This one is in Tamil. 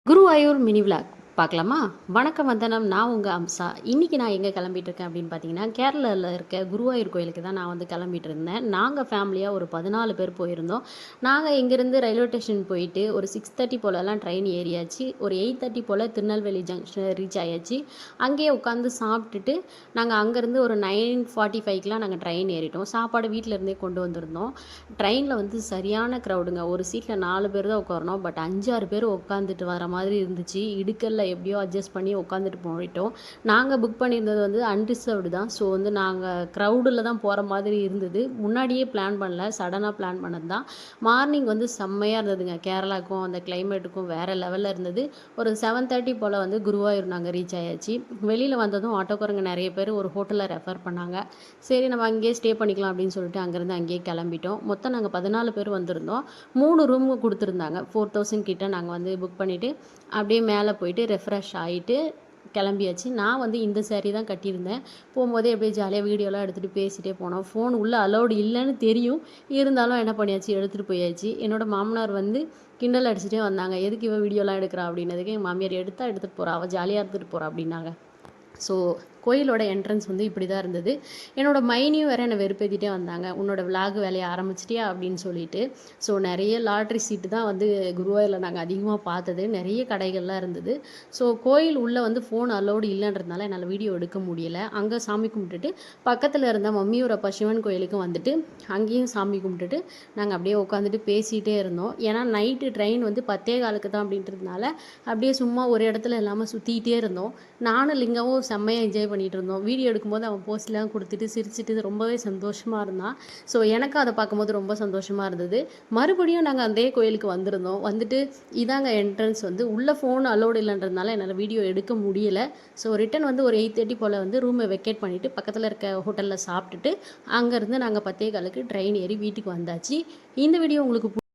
குருவாயூர் மினி விளாக் பார்க்கலாமா? வணக்கம் வந்தனம். நான் உங்கள் அம்சா. இன்றைக்கி நான் எங்கே கிளம்பிட்டு இருக்கேன் அப்படின்னு பார்த்தீங்கன்னா, கேரளாவில் இருக்க குருவாயூர் கோயிலுக்கு தான் நான் வந்து கிளம்பிட்டு இருந்தேன். நாங்கள் ஃபேமிலியாக ஒரு 14 பேர் போயிருந்தோம். நாங்கள் இங்கேருந்து ரயில்வே ஸ்டேஷன் போயிட்டு ஒரு 6:30 போலலாம் ட்ரெயின் ஏறியாச்சு. ஒரு 8:30 போல் திருநெல்வேலி ஜங்ஷன் ரீச் ஆயாச்சு. அங்கேயே உட்காந்து சாப்பிட்டுட்டு நாங்கள் அங்கேருந்து ஒரு 9:45க்கெலாம் நாங்கள் ட்ரெயின் ஏறிட்டோம். சாப்பாடு வீட்டிலேருந்தே கொண்டு வந்திருந்தோம். ட்ரெயினில் வந்து சரியான க்ரௌடுங்க. ஒரு சீட்டில் 4 பேர் தான் உட்காரணும். பட் 5, 6 பேர் உட்காந்துட்டு வர மாதிரி இருந்துச்சு. இடுக்கல்ல எப்படியோ அட்ஜஸ்ட் பண்ணி உட்காந்துட்டு போயிட்டோம். நாங்கள் புக் பண்ணியிருந்தது வந்து அன்ரிசர்வ்டு தான். ஸோ வந்து நாங்கள் க்ரௌடில் தான் போகிற மாதிரி இருந்தது. முன்னாடியே பிளான் பண்ணல, சடனாக பிளான் பண்ணது தான். மார்னிங் வந்து செம்மையாக இருந்ததுங்க. கேரளாவுக்கும் அந்த கிளைமேட்டுக்கும் வேறு லெவலில் இருந்தது. ஒரு 7:30 போல் வந்து குருவாயூர் நாங்கள் ரீச் ஆயாச்சு. வெளியில் வந்ததும் ஆட்டோக்காரங்க நிறைய பேர் ஒரு ஹோட்டலில் ரெஃபர் பண்ணாங்க. சரி நம்ம அங்கேயே ஸ்டே பண்ணிக்கலாம் அப்படின்னு சொல்லிட்டு அங்கேருந்து அங்கேயே கிளம்பிட்டோம். மொத்தம் நாங்கள் 14 பேர் வந்திருந்தோம். 3 ரூம் கொடுத்துருந்தாங்க. 4000 கிட்ட நாங்கள் வந்து புக் பண்ணிவிட்டு அப்படியே மேலே போயிட்டு ரெஃப்ரெஷ் ஆகிட்டு கிளம்பியாச்சு. நான் வந்து இந்த சேரீ தான் கட்டியிருந்தேன். போகும்போதே அப்படியே ஜாலியாக வீடியோலாம் எடுத்துகிட்டு பேசிகிட்டே போனோம். ஃபோன் உள்ளே அலௌடு இல்லைன்னு தெரியும், இருந்தாலும் என்ன பண்ணியாச்சு, எடுத்துகிட்டு போயாச்சு. என்னோடய மாமனார் வந்து கிண்டல் அடிச்சுட்டே வந்தாங்க, எதுக்கு இவன் வீடியோலாம் எடுக்கிறா அப்படின்னதுக்கு என் மாமியார் எடுத்துகிட்டு போகிறா, அவள் ஜாலியாக எடுத்துகிட்டு போகிறா அப்படின்னாங்க. ஸோ கோயிலோட என்ட்ரன்ஸ் வந்து இப்படி தான் இருந்தது. என்னோடய மைனியும் வேறு என்னை வெறுப்பேற்றிட்டே வந்தாங்க, உன்னோட விளாக் வேலையை ஆரம்பிச்சிட்டியா அப்படின்னு சொல்லிட்டு. ஸோ நிறைய லாட்ரி சீட்டு தான் வந்து குருவாயூரில் நாங்கள் அதிகமாக பார்த்தது. நிறைய கடைகள்லாம் இருந்தது. ஸோ கோயில் உள்ளே வந்து ஃபோன் அலோடு இல்லைன்றதுனால என்னால் வீடியோ எடுக்க முடியலை. அங்கே சாமி கும்பிட்டுட்டு பக்கத்தில் இருந்த மம்மியூரப்பா சிவன் கோயிலுக்கு வந்துட்டு அங்கேயும் சாமி கும்பிட்டுட்டு நாங்கள் அப்படியே உட்காந்துட்டு பேசிகிட்டே இருந்தோம். ஏன்னா நைட்டு ட்ரெயின் வந்து 10:15 தான் அப்படின்றதுனால அப்படியே சும்மா ஒரு இடத்துல இல்லாமல் சுற்றிக்கிட்டே இருந்தோம். நானும் லிங்காவும் செம்மையாக என்ஜாய் பண்ணிகிட்டு இருந்தோம். வீடியோ எடுக்கும்போது அவன் போஸ்ட்லாம் கொடுத்துட்டு சிரிச்சிட்டு ரொம்பவே சந்தோஷமாக இருந்தான். ஸோ எனக்கும் அதை பார்க்கும்போது ரொம்ப சந்தோஷமாக இருந்தது. மறுபடியும் நாங்கள் அதே கோயிலுக்கு வந்திருந்தோம். வந்துட்டு இதாங்க என்ட்ரன்ஸ். வந்து உள்ளே ஃபோன் அலோடு இல்லைன்றதுனால என்னால் வீடியோ எடுக்க முடியலை. ஸோ ரிட்டன் வந்து ஒரு 8:30 போல் வந்து ரூமை வெக்கேட் பண்ணிவிட்டு பக்கத்தில் இருக்க ஹோட்டலில் சாப்பிட்டுட்டு அங்கேருந்து நாங்கள் 10:15க்கு ட்ரெயின் ஏறி வீட்டுக்கு வந்தாச்சு. இந்த வீடியோ உங்களுக்கு